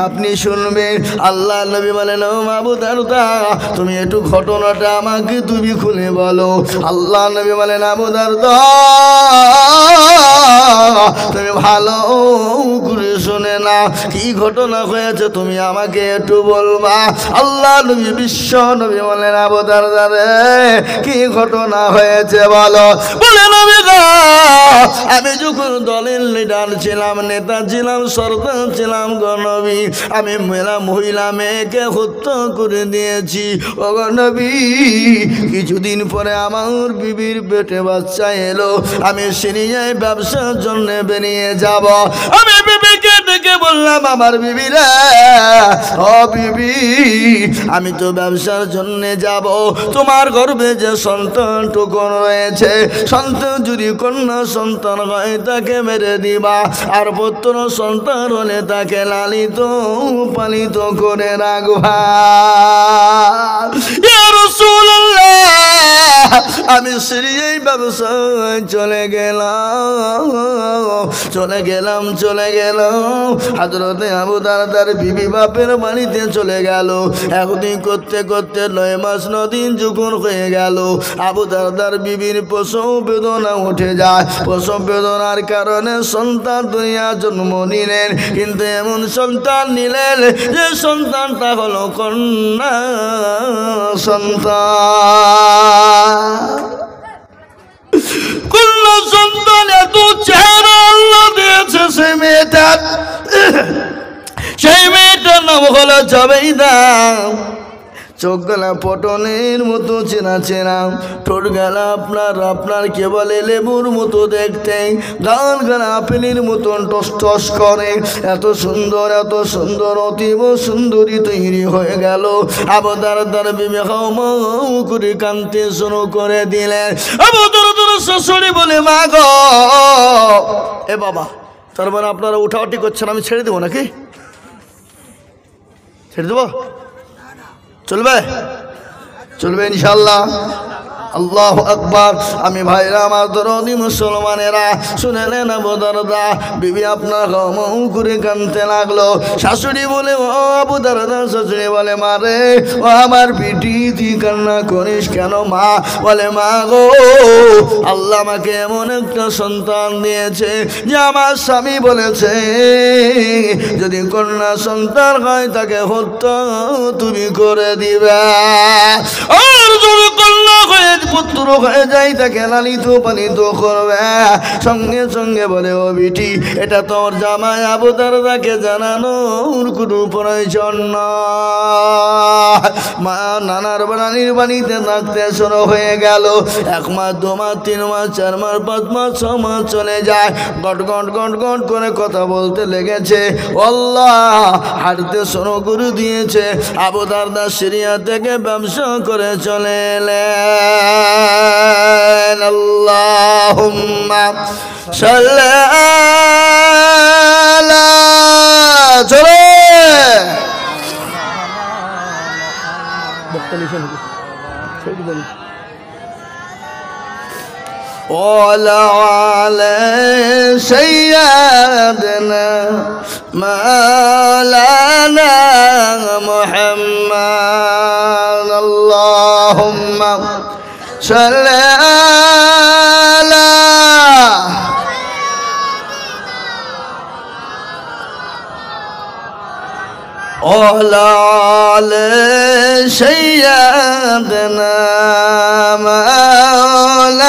আপনি শুনবেন। আল্লাহ নবী বলেন, ও আবু দারদা তুমি একটু ঘটনাটা আমাকে তুমি খুলে বলো। আল্লাহ নবী বলেন, আবু দারদা তুমি ভালো করে শুনে না, কি ঘটনা হয়েছে তুমি আমাকে একটু বলবা। আল্লাহ নবী বিশ্ব নবী বলেন, আবু দারদা রে কি ঘটনা হয়েছে বলো। বলে, নবী গো আমি যখন দলের লিডার ছিলাম, নেতা ছিলাম, সরদার ছিলাম গো নবী, আমি মহিলা মেয়েকে হত্যা করে দিয়েছি। ও গো নবী কিছুদিন পরে আমার বিবির পেটে বাচ্চা এলো। আমি সিরিয়ায় ব্যবসার জন্য বেরিয়ে যাব। আমি বিবিকে ডেকে বললাম, আমার বিবি রে, ও বিবি আমি তো ব্যবসার জন্য যাব, তোমার গর্ভে যে সন্তানটুকু রয়েছে, সন্তান যদি কন্যা সন্তান হয় তাকে মেরে দিবা, আর পুত্র সন্তান হলে তাকে লালিত পালিত করে রাখবা। ইয়া রাসূলুল্লাহ আমি সিরিয়ায় ব্যবসায় চলে গেলাম হযরতে আবু দারদার বিবি বাপের বাড়িতে চলে গেল। একদিন করতে করতে 9 মাস 9 দিন যখন হয়ে গেল, আবু দারদার বিবির প্রসব বেদনা উঠে যায়। প্রসব বেদনার কারণে সন্তান দুনিয়া জন্ম নিলেন, কিন্তু এমন সন্তান নিলেন যে সন্তানটা হলো কন্যা সন্তান। কন্যা সন্তান এত চেহারা আল্লাহ দিয়েছে সেই মেয়েটার নাম হলো জবেইদা। চোখ গলা পটনের মতো চেনা চেনা, ঠোঁট গলা আপনার কে বলে লেবুর মতো দেখতে, গান গলা আপেলের মতন টস টস করে। এত সুন্দর অতীব সুন্দরী তৈরি হয়ে গেল। আবু দারদার বিবি হাউ করে কাঁদতে শুরু করে দিলেন। আবু দারদার শাশুড়ি বলে, মা গো, এ বাবা তার মানে আপনারা উঠাউটি করছেন, আমি ছেড়ে দেবো নাকি? ছেড়ে দেবো? চলবে ইনশাল্লাহ? আল্লাহু আকবার। আমি ভাইরা আমার দরদি মুসলমানেরা শুনেলেন আবু দারদা বিবি আপনার গম করে কানতে লাগলো। শাশুড়ি বলে ও আবু দারদা, শাশুড়ি বলে মারে ও আমার পিটি তুই কান্না করিস কেন? মা বলে মা গো, আল্লাহ আমাকে এমন একটা সন্তান দিয়েছে যে আমার স্বামী বলেছে যদি কন্যা সন্তান হয় তাকে হত্যা তুমি করে দিবে, আর যদি কন্যা হয়ে পুত্র হয়ে যায় তাকে লালিত পালিত করবে। সঙ্গে সঙ্গে বলে ও বিটি এটা তোর জামাই আবু দারদাকে জানানোর কোনো প্রয়োজন নয়। মা নানার বাড়ির বাড়িতে থাকতে শুরু হয়ে গেল। 1 মাস 2 মাস 3 মাস 4 মাস 5 মাস 6 মাস চলে যায়। গট গট গট গট করে কথা বলতে লেগেছে। আল্লাহ হাঁটতে শুরু করে দিয়েছে। আবু দারদা সিরিয়া থেকে ব্যবসা করে চলে এলেন। আল্লাহুম্মা সাল্লি আলা চলে وعلى سيدنا مولانا محمد اللهم صل على وعلى سيدنا مولانا।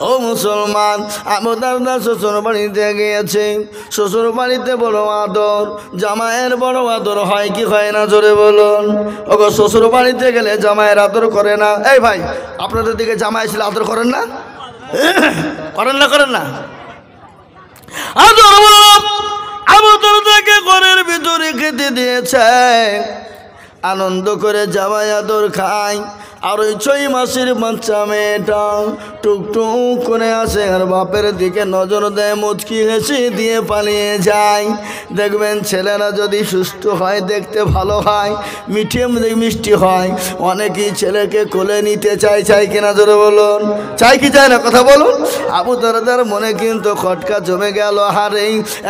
ও মুসলমান, আবু দারদা শ্বশুর বাড়িতে গিয়েছে। শ্বশুর বাড়িতে বড় আদর, জামাইয়ের বড় আদর হয় কি হয় না জোরে বলুন। ওগো শ্বশুর বাড়িতে গেলে জামাইয়ের আদর করে না? এই ভাই আপনাদের দিকে জামাই ছিল আদর করেন না? করেন না? করেন না আদর? আবু দারদাকে ঘরের ভিতরে খেতে দিয়েছে। আনন্দ করে জামাই আদর খায়। আর ওই 6 মাসের বাচ্চা মেয়েটা টুকটুক করে আসে আর বাপের দিকে নজর দেয়, মুচকি হেসে দিয়ে পালিয়ে যায়। দেখবেন ছেলেরা যদি সুস্থ হয় দেখতে ভালো হয়, মিষ্টি হয়। অনেকেই ছেলেকে কোলে নিতে চায় কিনা জোরে বলুন? চায় কি চায় না কথা বলুন? আবু দারদার মনে কিন্তু খটকা জমে গেল। হারে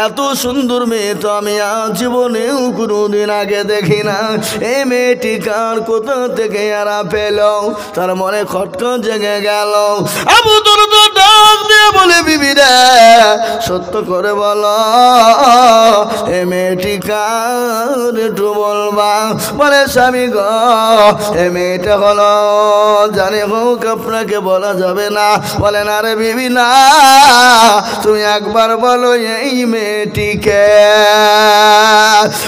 এত সুন্দর মেয়ে তো আমি জীবনেও কোনোদিন আগে দেখি না। এই মেয়েটি কার কোথা থেকে এরা পেল? তার মনে খটকা জেগে গেল। আবু দারদা ডাক দিয়ে বলে বিবি রে সত্য করে বলো এ মেয়েটি কার একটু বলবা? বলে স্বামী গো এ মেয়েটা হলো জানি হোক আপনাকে বলা যাবে না। বলে না রে বিবি না, তুমি একবার বলো এই মেয়েটিকে।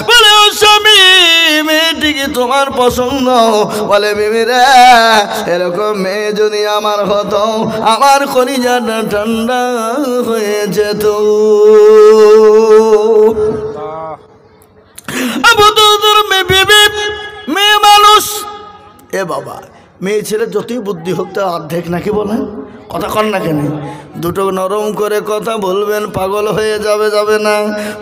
বলে ও স্বামী মেয়েটি কি তোমার পছন্দ? বলে বিবি রে এরকম মেয়ে যদি আমার হতো আমার কলিজাটা ঠান্ডা হয়ে যেত। আবু দারদার মেয়ে মানুষ। এ বাবা, মেয়ে ছেলে যতই বুদ্ধি হোক তা অর্ধেক নাকি বলেন? কথা কন না কেন? দুটো নরম করে কথা বলবেন, পাগল হয়ে যাবে না?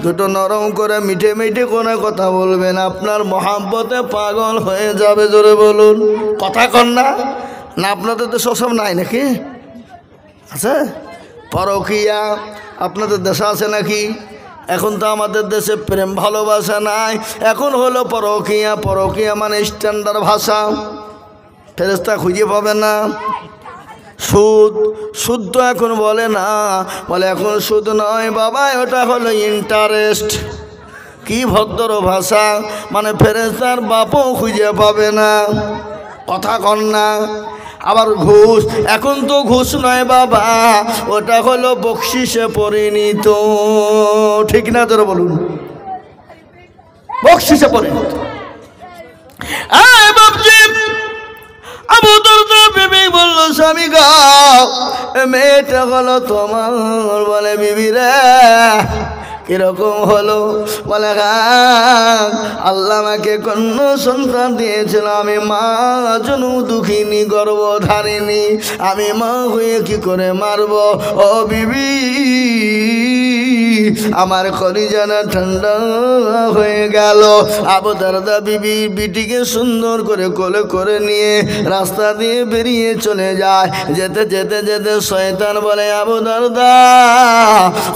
দুটো নরম করে মিঠে মিঠে করে কথা বলবেন, আপনার মহাব্বতে পাগল হয়ে যাবে। জোরে বলুন কথা কন না? না আপনাদের তো সব নাই নাকি? আছে পরকীয়া আপনাদের দেশে আছে নাকি? এখন তো আমাদের দেশে প্রেম ভালোবাসা নাই, এখন হলো পরকীয়া। পরকীয়া মানে স্ট্যান্ডার্ড ভাষা, ফেরেশতা খুঁজে পাবে না। সুদ তো এখন বলে না, বলে এখন সুদ নয় বাবা, ওটা হলো ইন্টারেস্ট। কি ভদ্র ভাষা, মানে ফেরেশতার বাপও খুঁজে পাবে না। কথা কন না? আবার ঘুষ, এখন তো ঘুষ নয় বাবা, ওটা হলো বকশিসে পরিণত। ঠিক না তোরা বলুন? বকশিসে পরিণত। আবু দারদা বিবি বলল স্বামী গো মেয়েটা হলো তোমার। বলে বিবি রে কিরকম হলো? বলে আল্লাহ আমাকে কন্যা সন্তান দিয়েছিল, আমি মা জনু দুঃখিনী গর্ভধারিণী, আমি মা হয়ে কি করে মারব? ও বিবি আমার কলিজানা ঠান্ডা হয়ে গেল। আবু দারদা বিবি বিটিকে সুন্দর করে কোলে করে নিয়ে রাস্তা দিয়ে বেরিয়ে চলে যায়। যেতে যেতে যেতে শয়তান বলে, আবু দারদা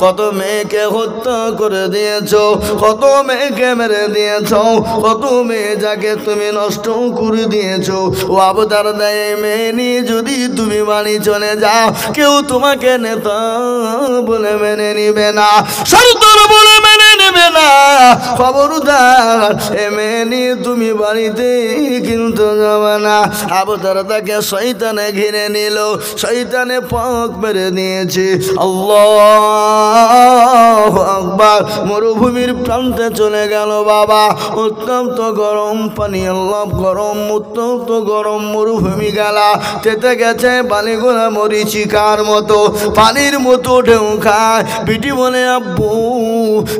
কত মেয়েকে হত্যা করে দিয়েছো, কত মেয়েকে মেরে দিয়েছো, কত মেয়ে যাকে তুমি নষ্ট করে দিয়েছো। ও আবু দারদা, এই মেয়ে নিয়ে যদি তুমি বাড়ি চলে যাও, কেউ তোমাকে নেতা বলে মেনে নিবে না, সরদার বলে মেনে নেবে না। খবরদার এ মেয়ে নিয়ে তুমি বাড়িতে কিন্তু যাবে না। আবু দারদাকে শয়তানে ঘিরে নিল, শয়তানে পাক মেরে দিয়েছে। আল্লাহু আকবার। মরুভূমির প্রান্তে চলে গেল বাবা। অত্যন্ত গরম পানি, আল্লাহ গরম, অত্যন্ত গরম মরুভূমি গেলা। তেতে গেছে পানিগুলা মরিচিকার মতো, পানির মতো ঢেউ খায়। বিটি বলে, আব্বু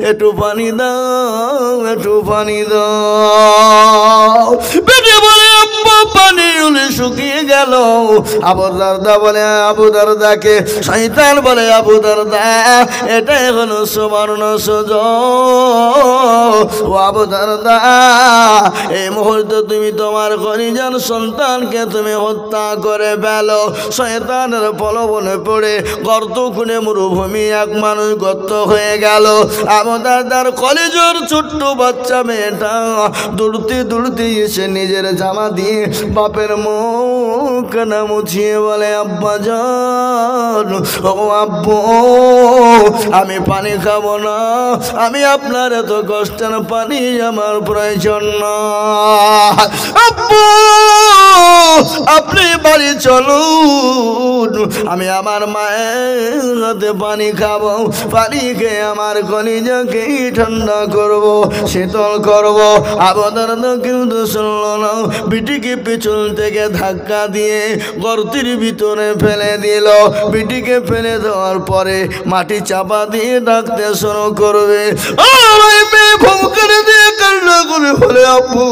একটু পানি দাও, একটু পানি দাও। বিটি বলে, আব্বু পানি উলে শুকিয়ে গেল। আবু দারদা বলে আবু দারদাকে, শয়তান বলে, আবু দারদা এটাই হলো সুবর্ণ সুযোগ। ও আবু দারদা, এই মুহূর্তে তুমি তোমার কলিজার সন্তানকে তুমি হত্যা করে ফেলো। শয়তানের প্রলোভনে পড়ে গর্ত খুনে মরুভূমি এক মানুষ গর্ত হয়ে গেল। আবু দারদার কলিজার ছোট্ট বাচ্চা মেয়েটা দৌড়তে দৌড়তে এসে নিজের জামা দিয়ে বাপের মুখ না মুছিয়ে বলে, আব্বা জান, ও আব্বু আমি পানি খাবো না, আমি আপনার এত কষ্টের পানি আমার প্রয়োজন না। আব্বু আপনি বাড়ি চলুন, আমি আমার মায়ের হাতে পানি খাবো, পানি খেয়ে আমার কলিজাকে ঠান্ডা করব, শীতল করব। আবু দারদা কিন্তু শুনল না। বিটিকে পিছন থেকে ধাক্কা দিয়ে গর্তের ভিতরে ফেলে দিল। বিটিকে ফেলে দেওয়ার পরে মাটি চাপা দিয়ে ডাকতে শুরু করবে। কান্না করে বলে, আব্বু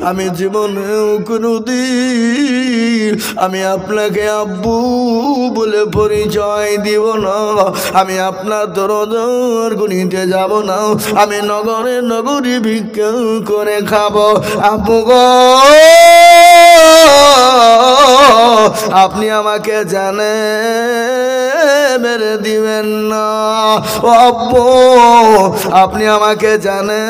আমি জীবনেও কোনোদিন আমি আপনাকে আব্বু বলে পরিচয় দিব না, আমি আপনার দরজার গুনিতে যাব না, আমি নগরে নগরী ভিক্ষা করে খাবো। আব্বু গো আপনি আমাকে জানে মেরে দিবেন না। ও আব্বু আপনি আমাকে জানে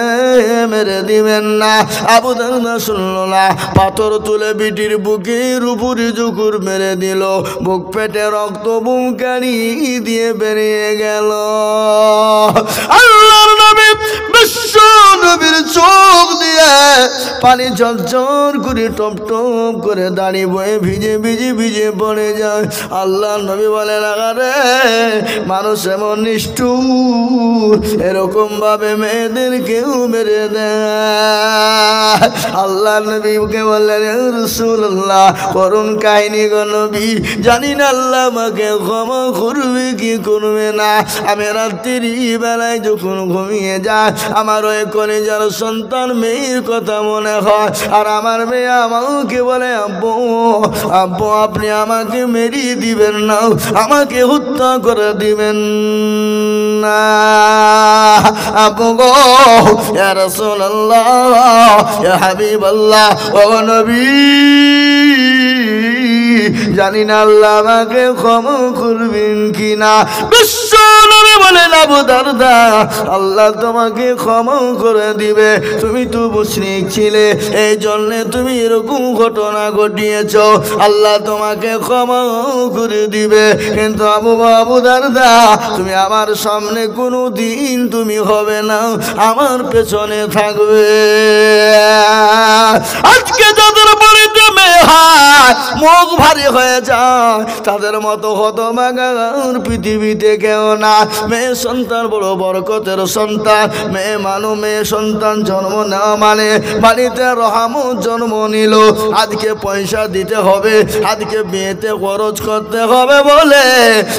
মেরে দিবেন না। আবু দারদা শুনল না। পাথর তুলে বিটির বুকের উপরে জুকুর মেরে দিল। বুক পেটে রক্ত বুমকারি দিয়ে বেরিয়ে গেল। আল্লাহর নবী বিশ্ব নবীর চোখ দিয়ে পানি ঝরঝর করে টপ টপ করে দাঁড়িয়ে বয়ে ভিজে ভিজে ভিজে পড়ে যায়। আল্লাহর নবী বলে, আরে মানুষ এমন নিষ্ঠুর, এরকম ভাবে মেয়েদেরকেও মেরে দেয়। আল্লাহর নবীকে বললেন, রাসূলুল্লাহ করুন কাহিনী গো নবী, জানি না আল্লাহ আমাকে ক্ষমা করবে কি করবে না। আমি রাত্রি বেলায় যখন ঘুমিয়ে যায় আমার ওই কলিজার সন্তান মেয়ের কথা মনে হয়, আর আমার মেয়ে আমাকে বলে, আব্বু আব্বু আপনি আমাকে মেরিয়ে দিবেন না, আমাকে হত্যা করে দিবেন না। আব্বু গো ইয়া রাসূলুল্লাহ ইয়া হাবিবাল্লাহ ও নবী, জানি না আল্লাহ আমাকে ক্ষমা করবেন কিনা। বিশ্ব নবী বলেন, আবু দারদা আল্লাহ তোমাকে ক্ষমা করে দিবে, তুমি তো মুশরিক ছিলে, এই জন্য তুমি এরকম ঘটনা ঘটিয়েছ, আল্লাহ তোমাকে ক্ষমা করে দিবে। কিন্তু আবু দারদা তুমি আমার সামনে কোনো দিন তুমি হবে না, আমার পেছনে থাকবে। আজকে যাদের বাড়িতে মেয়ে হয় মুখ ভারী হয়ে যায়, তাদের মতো হতভাগার পৃথিবীতে কেউ না। মেয়ে সন্তান বড় বরকতের সন্তান। মেয়ে মেয়ে সন্তান জন্ম নেওয়া মানে বাড়িতে রহমত জন্ম নিল। আজকে পয়সা দিতে হবে, আজকে বিয়েতে খরচ করতে হবে বলে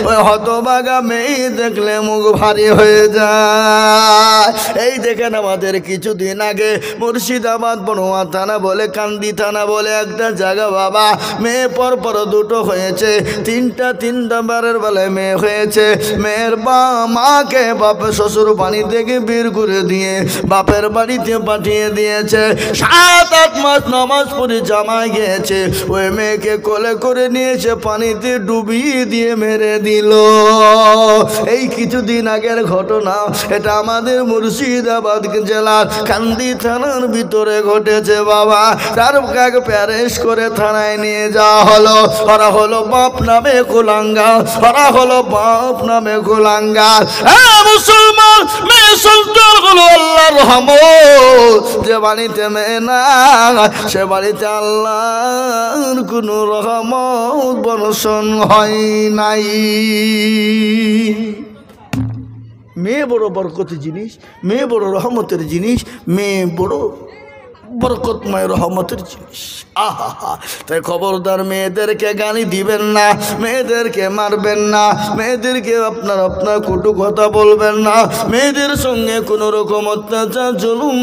ওই হতভাগা মেয়ে দেখলে মুখ ভারী হয়ে যায়। এই দেখেন আমাদের কিছুদিন আগে মুর্শিদাবাদ বড়ুয়া থানা বলে কান্দি থানা বলে একটা জায়গা বাবা, মেয়ে পর দুটো হয়েছে, তিনটা বারের বেলায় মেয়ে হয়েছে। মেয়ের মাকে বাপের শ্বশুর বাড়ি থেকে বের করে দিয়ে বাপের বাড়িতে পাঠিয়ে দিয়েছে। 7-8 মাস নামাজ পড়ে জামাই গিয়েছে, ওই মেয়েকে কোলে করে নিয়েছে, পানিতে ডুবিয়ে দিয়ে মেরে দিল। এই কিছুদিন আগের ঘটনা, এটা আমাদের মুর্শিদাবাদ জেলার কান্দি থানার ভিতরে ঘটেছে বাবা। তার কাকে প্যারেস করে থানায় নিয়ে যাওয়া হলো। ওরা হলো বাপ নামে কুলাঙ্গার, ওরা হলো বাপ নামে কুলাঙ্গার। মুসলমান মেয়ে সন্তান হলো আল্লাহর রহমত। যে বাড়িতে মেয়ে না, সে বাড়িতে আল্লাহর কোনো রহমত বর্ষণ হয় নাই। মেয়ে বড় বরকতের জিনিস, মেয়ে বড় রহমতের জিনিস, মেয়ে বড় বরকতময় রহমতের জিনিস। আহা হা। তাই খবরদার মেয়েদেরকে গালি দিবেন না, মেয়েদেরকে মারবেন না, মেয়েদেরকে আপনার কটু কথা বলবেন না, মেয়েদের সঙ্গে কোনো রকম অত্যাচার জুলুম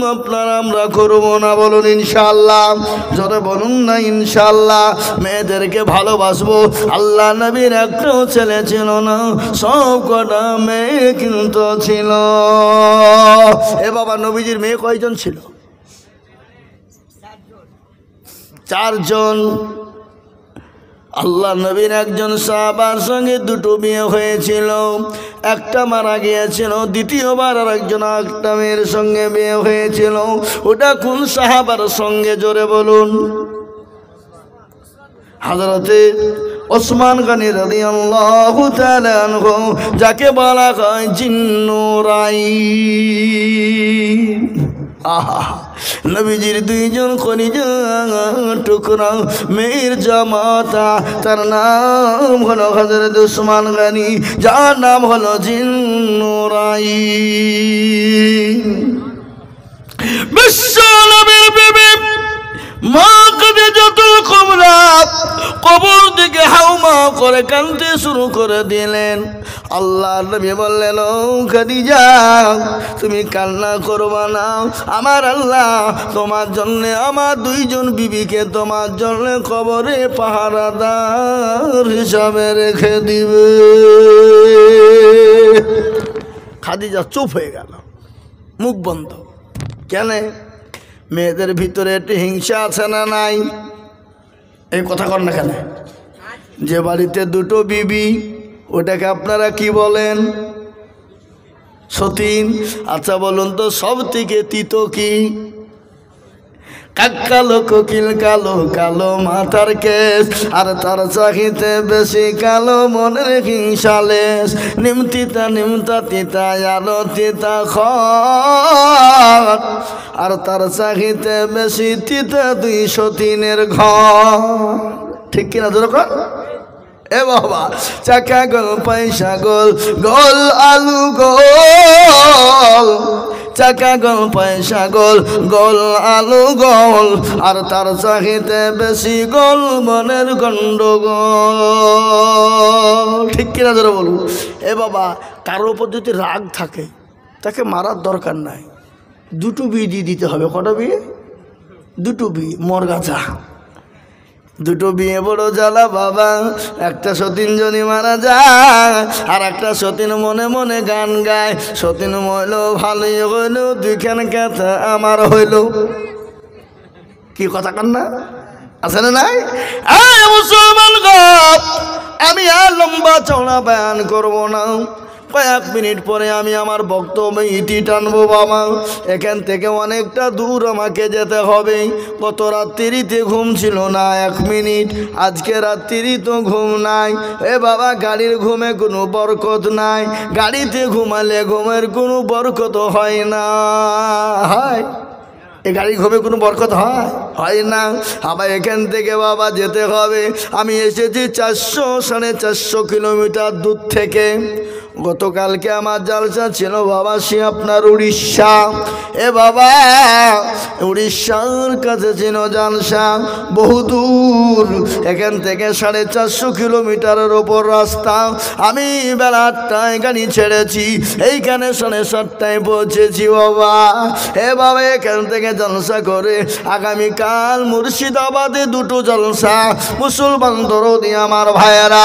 আমরা করবো না। বলুন ইনশাআল্লাহ, যদি বলুন না ইনশাআল্লাহ। মেয়েদেরকে ভালোবাসবো। আল্লাহ নবীর একটাও ছেলে ছিল না, সব কটা মেয়ে কিন্তু ছিল। এ বাবা, নবীজির মেয়ে কয়জন ছিল? 4 জন। আল্লাহ নবীর একজন সাহাবার সঙ্গে 2টো বিয়ে হয়েছিল, একটা মারা গিয়েছিল, দ্বিতীয়বার আর একজন একটা মেয়ের সঙ্গে বিয়ে হয়েছিল। ওটা কোন সাহাবার সঙ্গে? জোরে বলুন। হযরতে ওসমান গনি রাদিয়াল্লাহু তাআলা আনহু, যাকে বলা হয় জিন্নুরাইন। আহা, নবীজির 2 জন কলিজা টুকরা মেয়ের জামাতা, তার নাম হলো হযরত ওসমান গনি, যার নাম হলো জিন্নুরাইন। বিশ্ব নবীর বিবি মা খাদিজাতুল কুবরা কবর থেকে হাউমা করে কাঁদতে শুরু করে দিলেন। আল্লাহ নবী বললেন, ও খাদিজা, তুমি কান্না করবা না। আমার আল্লাহ তোমার জন্য আমার 2 জন বিবিকে তোমার জন্য কবরে পাহারাদার হিসাবে রেখে দিবে। খাদিজা চুপ হয়ে গেল, মুখ বন্ধ। কেন? মেয়েদের ভিতরে একটু হিংসা আছে না নাই? এই কথা কর না কেন? যে বাড়িতে 2টো বিবি, ওটাকে আপনারা কি বলেন? সতীন। আচ্ছা বলুন তো, সব থেকে তিতো কি? কালো কোকিল, কালো কালো মাথার কেশ, আর তার চাহিতে বেশি কালো মনের হিংসালেশ। নিমতিতা নিমতা তিতা আলো তিতা খত, আর তার চাহিতে বেশি তিতা 2 সতীনের ঘর। ঠিক কিনা যেরকম? এ বাবা, চাকা গোল পয়সা গোল, গোল আলু গোল, চাকা গোল পয়সা গোল, গোল আলু গোল, আর তার চাহিতে বেশি গোল মনের গন্ডগোল। ঠিক কিনা ধরে বলুন। এ বাবা, কারোর উপর যদি রাগ থাকে, তাকে মারার দরকার নাই, 2টো বিয়ে দিয়ে দিতে হবে। কটা বিয়ে? 2টো বিয়ে। মরগাছা 2টো বিয়ে বড় জ্বালা বাবা। একটা সতীন যদি মারা যায়, আর একটা সতীন মনে মনে গান গায়, সতীন মইল ভালোই হইল, 2খান কথা আমার হইল। কি কথা কান না আছে না নাই? মুসলমান গো, আমি আর লম্বা চওড়া বয়ান করবো না। কয়েক মিনিট পরে আমি আমার বক্তব্য ইতি টানবো বাবা। এখান থেকে অনেকটা দূর আমাকে যেতে হবে। গত রাত্রিতে ঘুম ছিল না 1 মিনিট, আজকে রাত্রি তো ঘুম নাই। এ বাবা, গাড়ির ঘুমে কোনো বরকত নাই। গাড়িতে ঘুমালে ঘুমের কোনো বরকত হয় না। হয়? এই গাড়ির ঘুমে কোনো বরকত হয় না। আবার এখান থেকে বাবা যেতে হবে। আমি এসেছি 400 সাড়ে 400 কিলোমিটার দূর থেকে। গতকালকে আমার জালসা ছিল বাবা, সে আপনার উড়িষ্যা। এ বাবা, উড়িষ্যার কাছে ছিল জালসা, বহুদূর, এখান থেকে 450 কিলোমিটারের ওপর রাস্তা। আমি বেলা 8টায় গাড়ি ছেড়েছি, এইখানে 7:30টায় পৌঁছেছি বাবা। হে বাবা, এখান থেকে জলসা করে আগামীকাল মুর্শিদাবাদে 2টো জলসা। মুসলমান দরদি আমার ভাইয়েরা,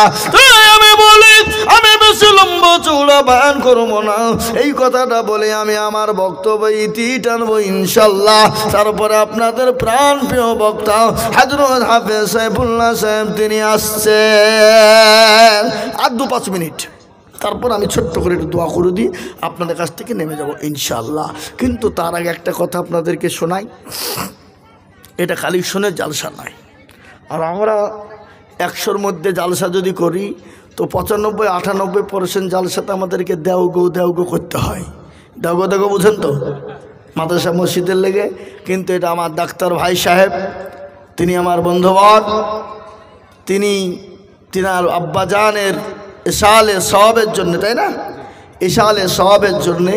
আমি বলি আমি বেশি লম্বা চৌড়া বয়ান করবো না, এই কথাটা বলে আমি আমার বক্তব্য ইতি টানবো ইনশাল্লাহ। তারপরে আপনাদের প্রাণ প্রিয় বক্তা হযরত হাফেজ সাইফুল্লাহ সাহেব তিনি আসছেন। আর 2-5 মিনিট, তারপর আমি ছোট্ট করে একটু দোয়া করে দিই, আপনাদের কাছ থেকে নেমে যাব ইনশাল্লাহ। কিন্তু তার আগে একটা কথা আপনাদেরকে শোনাই, এটা খালি শুনে জালসা নয়। আর আমরা 100-র মধ্যে জালসা যদি করি তো 95-98% জালসাতে আমাদেরকে দেওগো করতে হয়। দেওগো বুঝেন তো, মাদ্রাসা মসজিদের লেগে। কিন্তু এটা আমার ডাক্তার ভাই সাহেব, তিনি আমার বন্ধুবর, তিনার আব্বাজানের ইশালে সওয়াবের জন্য, তাই না, ইশালে সওয়াবের জন্যে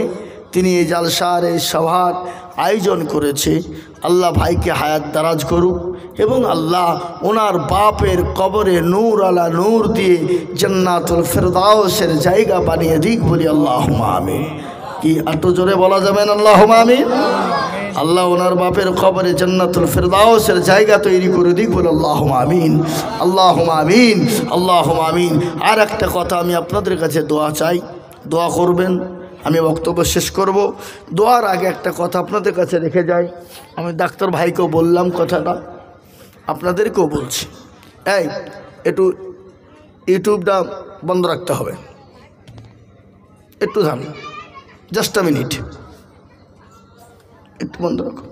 তিনি এই জালসার এই সভার আয়োজন করেছে। আল্লাহ ভাইকে হায়াত দারাজ করুক এবং আল্লাহ ওনার বাপের কবরে নূর আলা নূর দিয়ে জান্নাতুল ফিরদাউসের জায়গা বানিয়ে দিক, বলি আল্লাহুম্মা আমিন। কি এত জোরে বলা যাবে না আল্লাহুম্মা আমিন? আল্লাহ ওনার বাপের কবরে জান্নাতুল ফিরদাউসের জায়গা তৈরি করে দিক, বলে আল্লাহুম্মা আমিন, আল্লাহুম্মা আমিন, আল্লাহুম্মা আমিন। আর একটা কথা আমি আপনাদের কাছে দোয়া চাই, দোয়া করবেন। আমি বক্তব্য শেষ করব, দোয়ার আগে একটা কথা আপনাদের কাছে রেখে যাই। আমি ডাক্তার ভাইকেও বললাম কথাটা, আপনাদেরকেও বলছি, এই একটু ইউটিউবটা বন্ধ রাখতে হবে, একটু থাম, জাস্ট আ মিনিট, একটু বন্ধ রাখো।